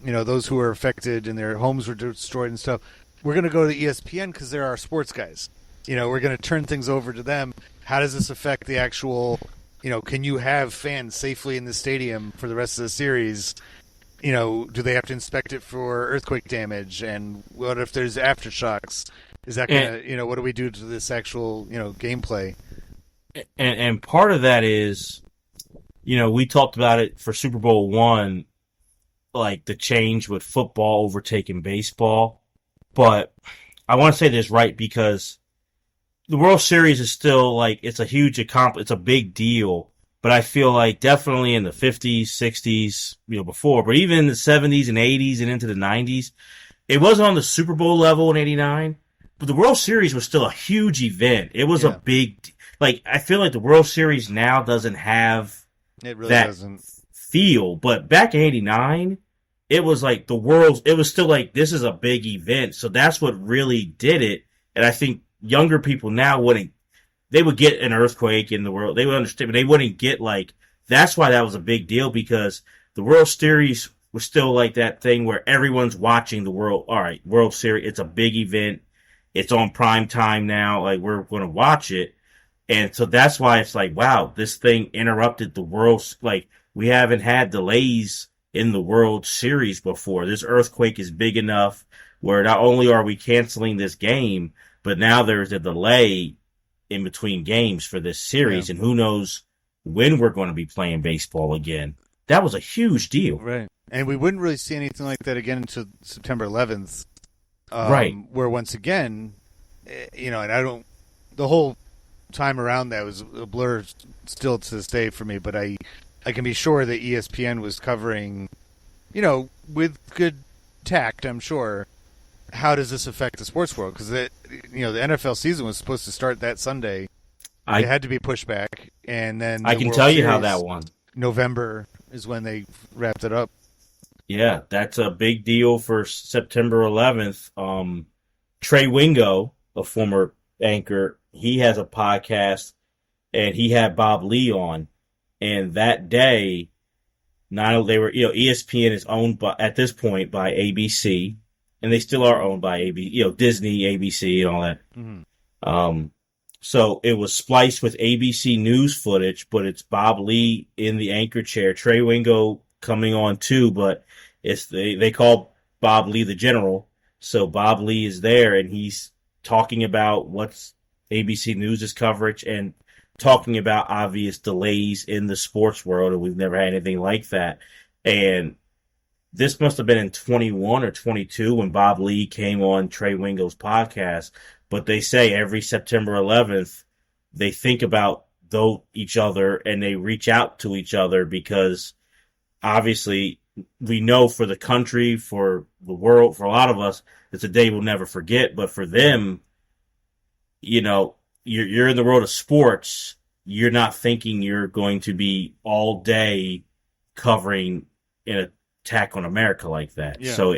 those who are affected and their homes were destroyed and stuff. We're going to go to ESPN because they're our sports guys. We're going to turn things over to them. How does this affect the actual, can you have fans safely in the stadium for the rest of the series? Do they have to inspect it for earthquake damage? And what if there's aftershocks? Is that going to, what do we do to this actual, gameplay? And part of that is, we talked about it for Super Bowl I, like the change with football overtaking baseball. But I want to say this right because the World Series is still like, it's a huge it's a big deal. But I feel like definitely in the 50s, 60s, before, but even in the 70s and 80s and into the 90s, it wasn't on the Super Bowl level in 89, but the World Series was still a huge event. It was a big, I feel like the World Series now doesn't have that feel, but back in 89, it was like it was still like, this is a big event. So that's what really did it. And I think younger people now they would get an earthquake in the world. They would understand, but they wouldn't get that's why that was a big deal because the World Series was still like that thing where everyone's watching the World Series. It's a big event. It's on prime time now. We're going to watch it. And so that's why it's like, wow, this thing interrupted the world. We haven't had delays in the World Series before. This earthquake is big enough where not only are we canceling this game, but now there's a delay in between games for this series, and who knows when we're going to be playing baseball again. That was a huge deal. Right. And we wouldn't really see anything like that again until September 11th. Right. Where once again, and the whole time around that was a blur still to this day for me, but I can be sure that ESPN was covering, with good tact, I'm sure, how does this affect the sports world? Because the NFL season was supposed to start that Sunday. It had to be pushed back, and then I can tell you how that won. November is when they wrapped it up. Yeah, that's a big deal for September 11th. Trey Wingo, a former anchor, he has a podcast, and he had Bob Lee on, and that day, ESPN is owned at this point by ABC. And they still are owned by Disney, ABC, and all that. Mm-hmm. So it was spliced with ABC News footage, but it's Bob Lee in the anchor chair. Trey Wingo coming on too, but they call Bob Lee the general. So Bob Lee is there, and he's talking about what's ABC News' coverage and talking about obvious delays in the sports world, and we've never had anything like that. And this must have been in 21 or 22 when Bob Lee came on Trey Wingo's podcast. But they say every September 11th, they think about each other and they reach out to each other because obviously we know for the country, for the world, for a lot of us, it's a day we'll never forget. But for them, you're in the world of sports, you're not thinking you're going to be all day covering an attack on America like that. Yeah. So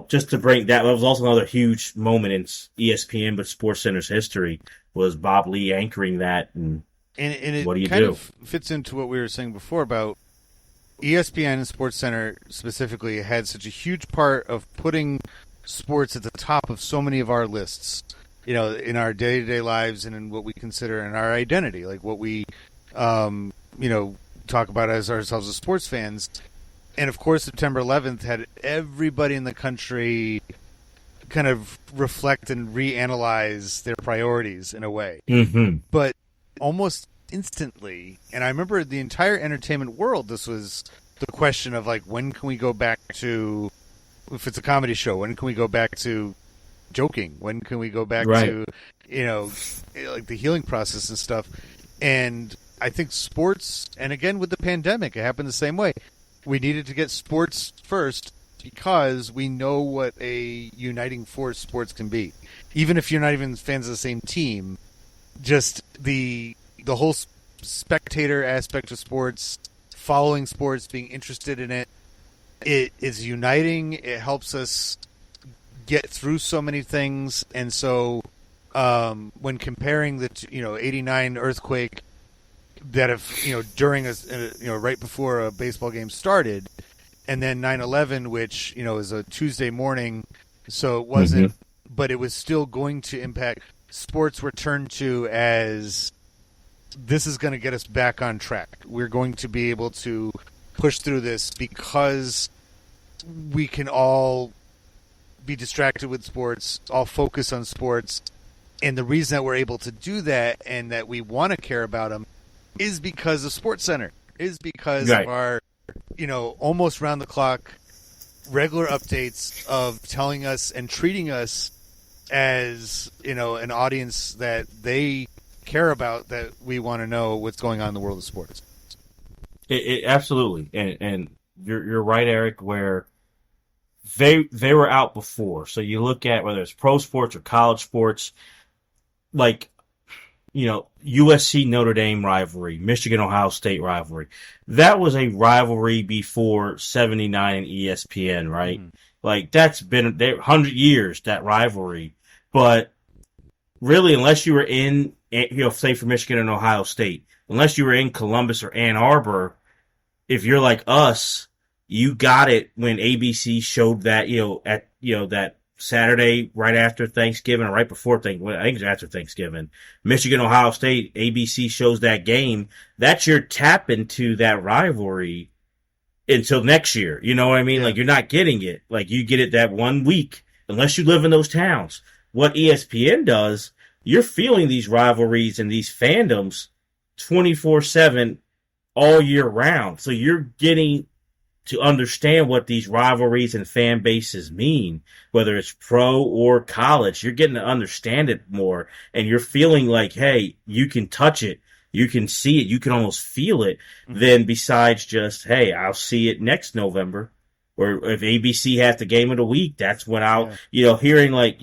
just to bring that was also another huge moment in ESPN, but SportsCenter's history was Bob Lee anchoring that. And it what do you kind do? of fits into what we were saying before about ESPN and SportsCenter specifically had such a huge part of putting sports at the top of so many of our lists, in our day-to-day lives and in what we consider in our identity, like what we, talk about as ourselves as sports fans. And of course, September 11th had everybody in the country kind of reflect and reanalyze their priorities in a way. Mm-hmm. But almost instantly, and I remember the entire entertainment world, this was the question of, like, when can we go back to, if it's a comedy show, when can we go back to joking? When can we go back to, like the healing process and stuff? And I think sports, and again with the pandemic, it happened the same way. We needed to get sports first because we know what a uniting force sports can be. Even if you're not even fans of the same team, just the whole spectator aspect of sports, following sports, being interested in it, it is uniting. It helps us get through so many things. And so when comparing the 89 earthquake that during right before a baseball game started, and then 9/11, which is a Tuesday morning, so it wasn't, but it was still going to impact. Sports were turned to as, this is going to get us back on track. We're going to be able to push through this because we can all be distracted with sports, all focus on sports, and the reason that we're able to do that and that we want to care about them is because of SportsCenter, is because of our, almost round the clock regular updates of telling us and treating us as, an audience that they care about, that we want to know what's going on in the world of sports. It absolutely. And you're right, Eric, where they were out before. So you look at whether it's pro sports or college sports, like, USC Notre Dame rivalry, Michigan Ohio State rivalry. That was a rivalry before 79 and ESPN, right? Like, that's been 100 years, that rivalry. But really, unless you were in, say for Michigan and Ohio State, unless you were in Columbus or Ann Arbor, if you're like us, you got it when ABC showed that, that Saturday right after Thanksgiving or right before Thanksgiving. I think it's after Thanksgiving. Michigan, Ohio State, ABC shows that game. That's your tap into that rivalry until next year. You know what I mean? Yeah. Like, you're not getting it. Like, you get it that 1 week, unless you live in those towns. What ESPN does, you're feeling these rivalries and these fandoms 24/7 all year round. So you're getting to understand what these rivalries and fan bases mean, whether it's pro or college. You're getting to understand it more, and you're feeling like, hey, you can touch it, you can see it, you can almost feel it, then besides just, hey, I'll see it next November. Or if ABC has the game of the week, that's when I'll, hearing like,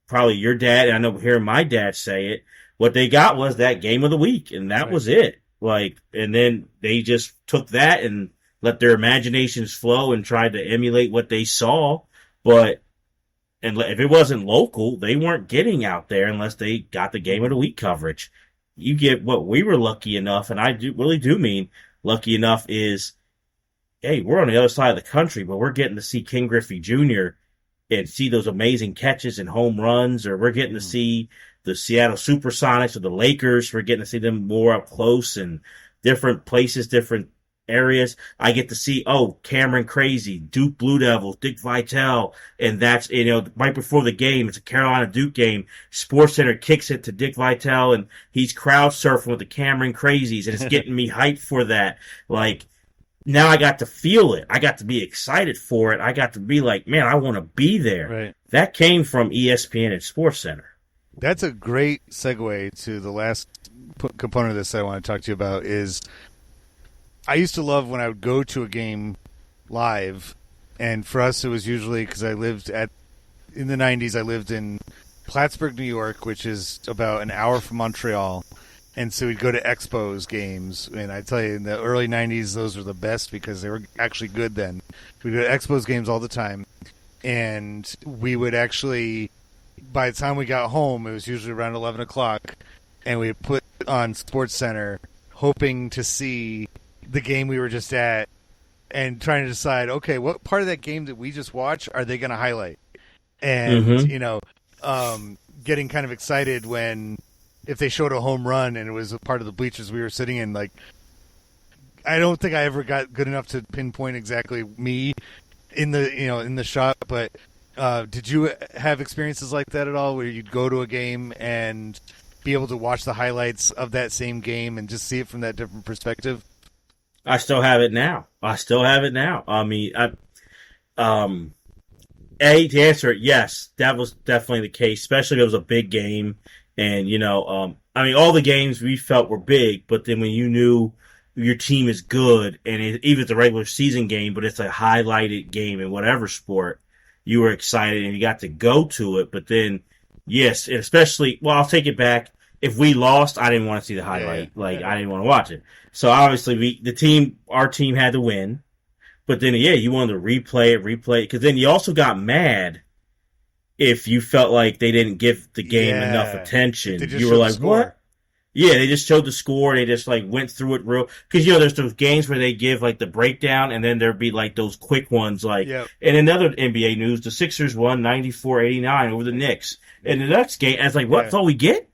probably your dad, and I know hearing my dad say it, what they got was that game of the week, and that was it. Like, and then they just took that and let their imaginations flow and tried to emulate what they saw. But and if it wasn't local, they weren't getting out there unless they got the game of the week coverage. You get what we were lucky enough, and I really do mean lucky enough, is, hey, we're on the other side of the country, but we're getting to see Ken Griffey Jr. and see those amazing catches and home runs, or we're getting to see the Seattle Supersonics or the Lakers. We're getting to see them more up close in different places, different areas. I get to see, Cameron Crazy, Duke Blue Devils, Dick Vitale, and that's, right before the game, it's a Carolina Duke game, SportsCenter kicks it to Dick Vitale, and he's crowd surfing with the Cameron Crazies, and it's getting me hyped for that. Like, now I got to feel it. I got to be excited for it. I got to be like, man, I want to be there. Right. That came from ESPN and SportsCenter. That's a great segue to the last component of this I want to talk to you about. Is I used to love when I would go to a game live, and for us it was usually because I lived in the 90s, I lived in Plattsburgh, New York, which is about an hour from Montreal. And so we'd go to Expos games. And I tell you, in the early 90s, those were the best because they were actually good then. We'd go to Expos games all the time. And we would actually, by the time we got home, it was usually around 11 o'clock. And we'd put on SportsCenter, hoping to see the game we were just at. And trying to decide, okay, what part of that game that we just watched are they going to highlight? And, getting kind of excited when if they showed a home run and it was a part of the bleachers we were sitting in. Like, I don't think I ever got good enough to pinpoint exactly me in the shot. But did you have experiences like that at all, where you'd go to a game and be able to watch the highlights of that same game and just see it from that different perspective? I still have it now. I mean, to answer it, yes, that was definitely the case, especially if it was a big game. And, I mean, all the games we felt were big, but then when you knew your team is good, and even it's a regular season game, but it's a highlighted game in whatever sport, you were excited and you got to go to it. But then, yes, and especially, well, I'll take it back. If we lost, I didn't want to see the highlight. I didn't want to watch it. So obviously our team had to win. But then, you wanted to replay it, because then you also got mad if you felt like they didn't give the game enough attention. You were like, what? Yeah, they just showed the score. They just went through it real, because there's those games where they give the breakdown, and then there'd be those quick ones. In another NBA news, the Sixers won 94-89 over the Knicks. And the next game, I was like, what? That's all we get?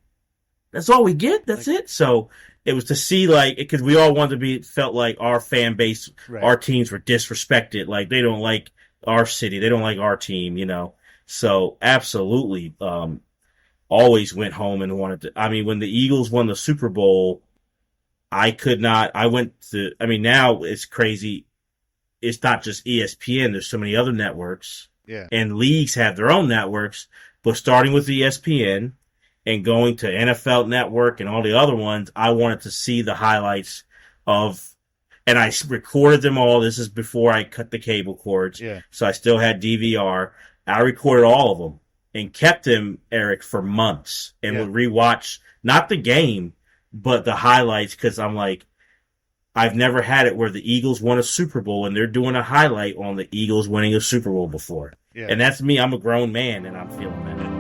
That's all we get? That's it? So it was to see, because we all wanted to felt like our fan base, our teams were disrespected. They don't like our city. They don't like our team, So absolutely, always went home and wanted to. I mean, when the Eagles won the Super Bowl, now it's crazy. It's not just ESPN. There's so many other networks. Yeah. And leagues have their own networks, but starting with ESPN and going to NFL Network and all the other ones, I wanted to see the highlights and I recorded them all. This is before I cut the cable cords. Yeah. So I still had DVR. I recorded all of them and kept them, Eric, for months, and would rewatch not the game, but the highlights, because I'm like, I've never had it where the Eagles won a Super Bowl and they're doing a highlight on the Eagles winning a Super Bowl before. Yeah. And that's me. I'm a grown man and I'm feeling that.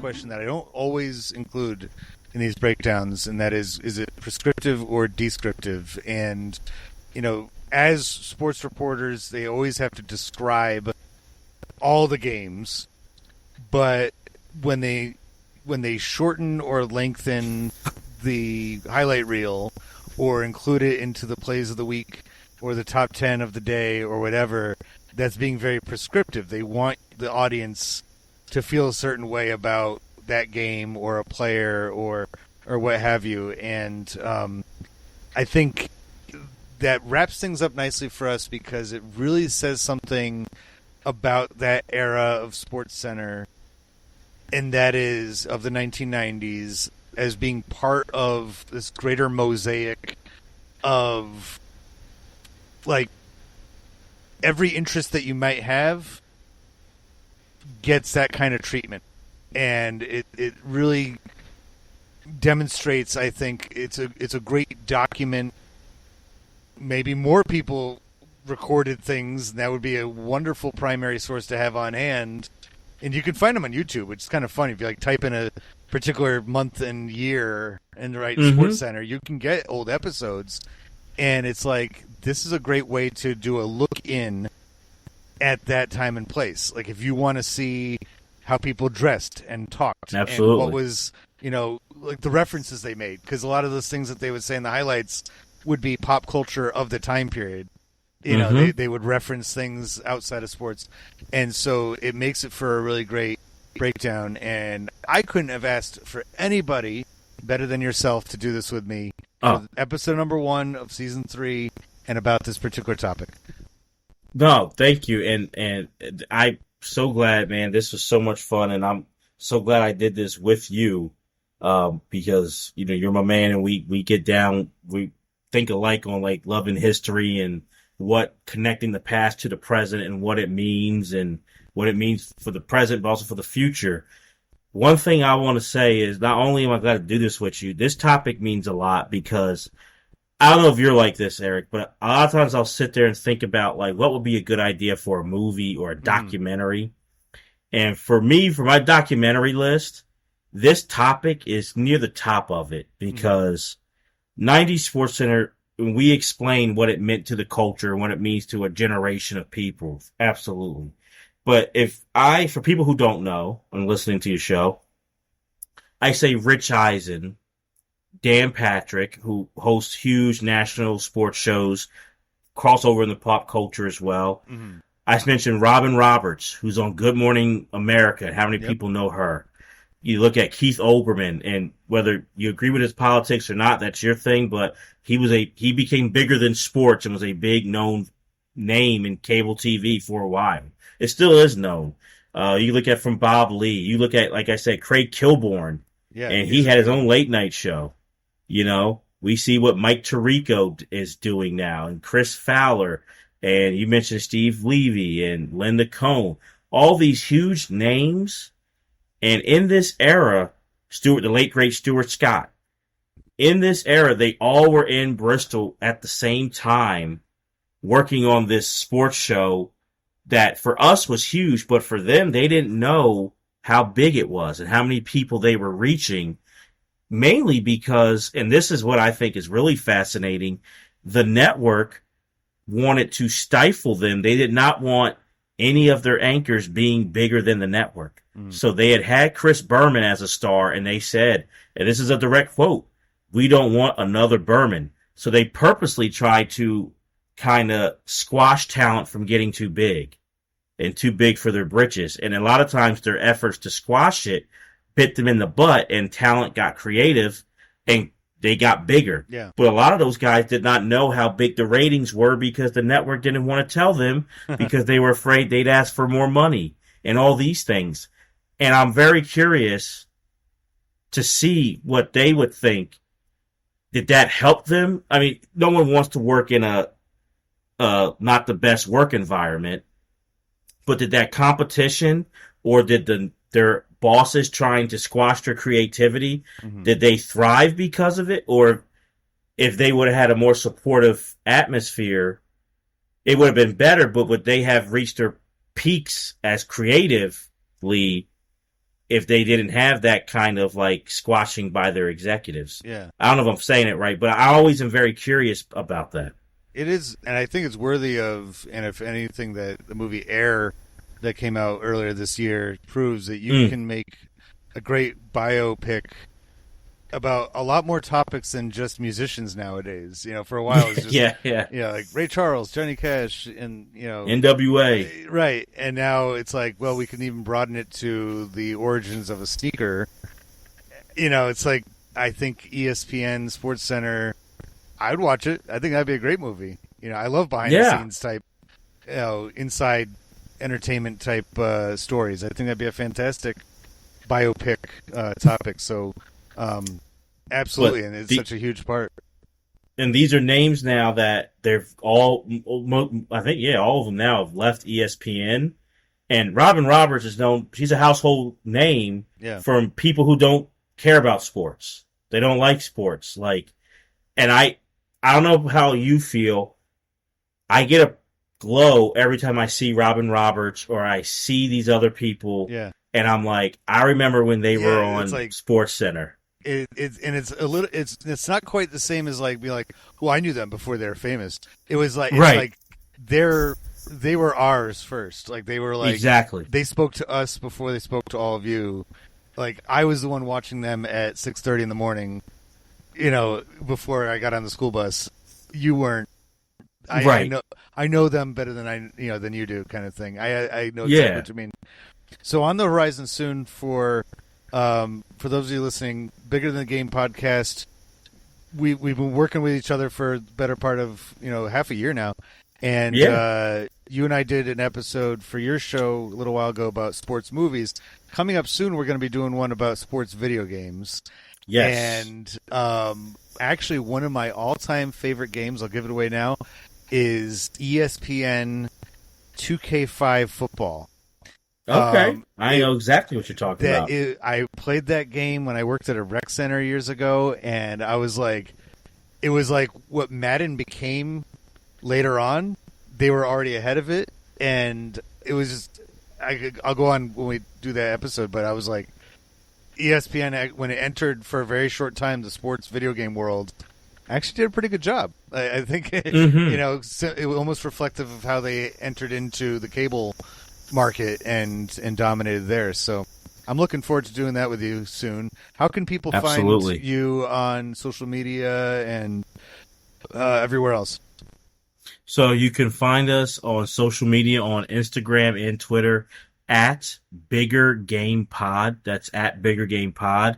Question that I don't always include in these breakdowns, and that is it prescriptive or descriptive? And as sports reporters, they always have to describe all the games, but when they shorten or lengthen the highlight reel or include it into the plays of the week or the top 10 of the day or whatever, that's being very prescriptive. They want the audience to feel a certain way about that game or a player or what have you. And I think that wraps things up nicely for us, because it really says something about that era of SportsCenter, and that is of the 1990s, as being part of this greater mosaic of every interest that you might have gets that kind of treatment. And it really demonstrates, I think, it's a great document. Maybe more people recorded things, and that would be a wonderful primary source to have on hand. And you can find them on YouTube, which is kind of funny. If you type in a particular month and year and write SportsCenter, you can get old episodes. And it's this is a great way to do a look in at that time and place. If you want to see how people dressed and talked, absolutely, and what was, the references they made, because a lot of those things that they would say in the highlights would be pop culture of the time period. You know, they would reference things outside of sports. And so it makes it for a really great breakdown. And I couldn't have asked for anybody better than yourself to do this with me. For episode number 1 of season 3 and about this particular topic. No, thank you. And I'm so glad, man. This was so much fun. And I'm so glad I did this with you. Because, you know, you're my man and we get down, we think alike on like love and history and what connecting the past to the present and what it means for the present, but also for the future. One thing I want to say is not only am I glad to do this with you, this topic means a lot because I don't know if you're like this, Eric, but a lot of times I'll sit there and think about like what would be a good idea for a movie or a documentary. And for me, for my documentary list, this topic is near the top of it because 90s SportsCenter, we explain what it meant to the culture and what it means to a generation of people. Absolutely. But for people who don't know and listening to your show, I say Rich Eisen, Dan Patrick, who hosts huge national sports shows, crossover in the pop culture as well. Mm-hmm. I mentioned Robin Roberts, who's on Good Morning America. How many people know her? You look at Keith Olbermann, and whether you agree with his politics or not, that's your thing, but he became bigger than sports and was a big known name in cable TV for a while. It still is known. You look at from Bob Lee. You look at, like I said, Craig Kilborn, and he had his own late night show. You know, we see what Mike Tirico is doing now, and Chris Fowler, and you mentioned Steve Levy and Linda Cohn. All these huge names. And in this era, the late great Stuart Scott, in this era, they all were in Bristol at the same time working on this sports show that for us was huge, but for them, they didn't know how big it was and how many people they were reaching, mainly because, and this is what I think is really fascinating, the network wanted to stifle them. They did not want any of their anchors being bigger than the network. So they had Chris Berman as a star, and they said, and this is a direct quote, we don't want another Berman. So they purposely tried to kind of squash talent from getting too big and too big for their britches. And a lot of times their efforts to squash it bit them in the butt, and talent got creative and they got bigger. Yeah. But a lot of those guys did not know how big the ratings were because the network didn't want to tell them because they were afraid they'd ask for more money and all these things. And I'm very curious to see what they would think. Did that help them? I mean, no one wants to work in a not the best work environment, but did that competition or did their bosses trying to squash their creativity, did they thrive because of it? Or if they would have had a more supportive atmosphere, it would have been better, but would they have reached their peaks as creatively if they didn't have that kind of like squashing by their executives? Yeah. I don't know if I'm saying it right, but I always am very curious about that. It is, and I think it's worthy of, and if anything, that the movie Air that came out earlier this year proves that you can make a great biopic about a lot more topics than just musicians nowadays. You know, for a while it was just like Ray Charles, Johnny Cash, and NWA. Right. And now it's like, well, we can even broaden it to the origins of a sneaker. You know, it's like, I think ESPN, SportsCenter, I would watch it. I think that'd be a great movie. You know, I love behind the scenes type, inside entertainment type stories. I think that'd be a fantastic biopic topic. So, absolutely, and it's such a huge part. And these are names now that they've all, I think, all of them now have left ESPN. And Robin Roberts is known, she's a household name from people who don't care about sports. They don't like sports. And I don't know how you feel. I get a glow every time I see Robin Roberts or I see these other people. Yeah. And I'm like, I remember when they were on SportsCenter. It's not quite the same as like be like, well, I knew them before they were famous. It was like, it's like they were ours first. Like they were like, exactly. They spoke to us before they spoke to all of you. Like I was the one watching them at 6:30 in the morning, before I got on the school bus. You weren't Right. I know them better than than you do, kind of thing. I know exactly Yeah. what you mean. So on the horizon soon for those of you listening, Bigger Than the Game podcast. We've been working with each other for the better part of half a year now, and you and I did an episode for your show a little while ago about sports movies. Coming up soon, we're going to be doing one about sports video games. Yes. And actually, one of my all-time favorite games, I'll give it away now, is ESPN 2K5 football. Okay. I know exactly what you're talking about. I played that game when I worked at a rec center years ago, and I was like, it was like what Madden became later on. They were already ahead of it, and it was just, I'll go on when we do that episode, but I was like, ESPN, when it entered for a very short time the sports video game world, actually did a pretty good job. I think, it was almost reflective of how they entered into the cable market and dominated there. So I'm looking forward to doing that with you soon. How can people find you on social media and everywhere else? So you can find us on social media on Instagram and Twitter at Bigger Game Pod. That's at Bigger Game Pod.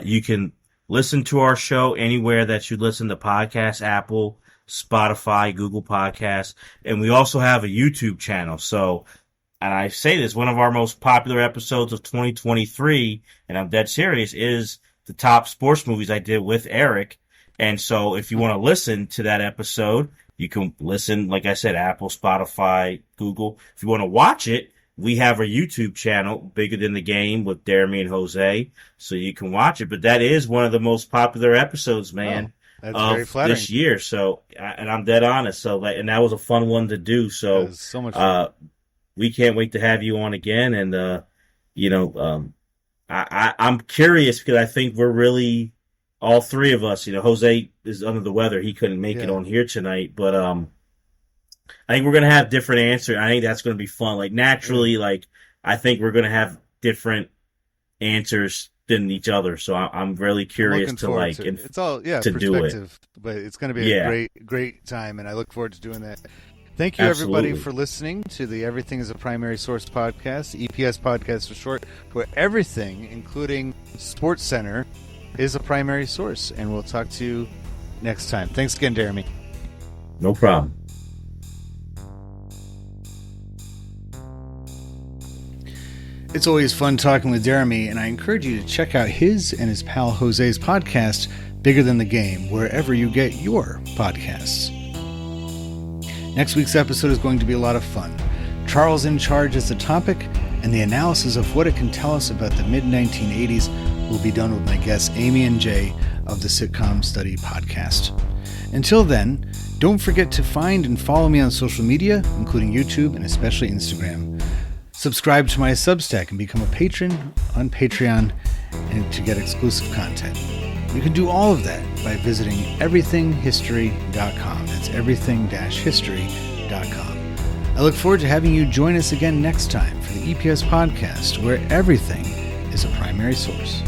You can listen to our show anywhere that you listen to podcasts, Apple, Spotify, Google Podcasts, and we also have a YouTube channel. So, and I say this, one of our most popular episodes of 2023, and I'm dead serious, is the top sports movies I did with Eric. And so if you want to listen to that episode, you can listen, like I said, Apple, Spotify, Google. If you want to watch it, we have a YouTube channel, Bigger Than the Game, with Jeremy and Jose, so you can watch it. But that is one of the most popular episodes, man, that's very flattering. This year. So, and I'm dead honest. So, and that was a fun one to do. So, so much fun. We can't wait to have you on again. And, I'm curious because I think we're really, all three of us, Jose is under the weather. He couldn't make it on here tonight, but, I think we're going to have different answers. I think that's going to be fun. Like naturally, I think we're going to have different answers than each other. So I'm really curious it's all to do it. But it's going to be a great time, and I look forward to doing that. Thank you, everybody, for listening to the Everything is a Primary Source podcast, EPS podcast for short, where everything, including SportsCenter, is a primary source. And we'll talk to you next time. Thanks again, Jeremy. No problem. It's always fun talking with Jeremy, and I encourage you to check out his and his pal Jose's podcast, Bigger Than the Game, wherever you get your podcasts. Next week's episode is going to be a lot of fun. Charles in Charge is the topic, and the analysis of what it can tell us about the mid-1980s will be done with my guests Amy and Jay of the Sitcom Study podcast. Until then, don't forget to find and follow me on social media, including YouTube and especially Instagram. Subscribe to my Substack and become a patron on Patreon and to get exclusive content. You can do all of that by visiting everythinghistory.com. That's everything-history.com. I look forward to having you join us again next time for the EPS podcast, where everything is a primary source.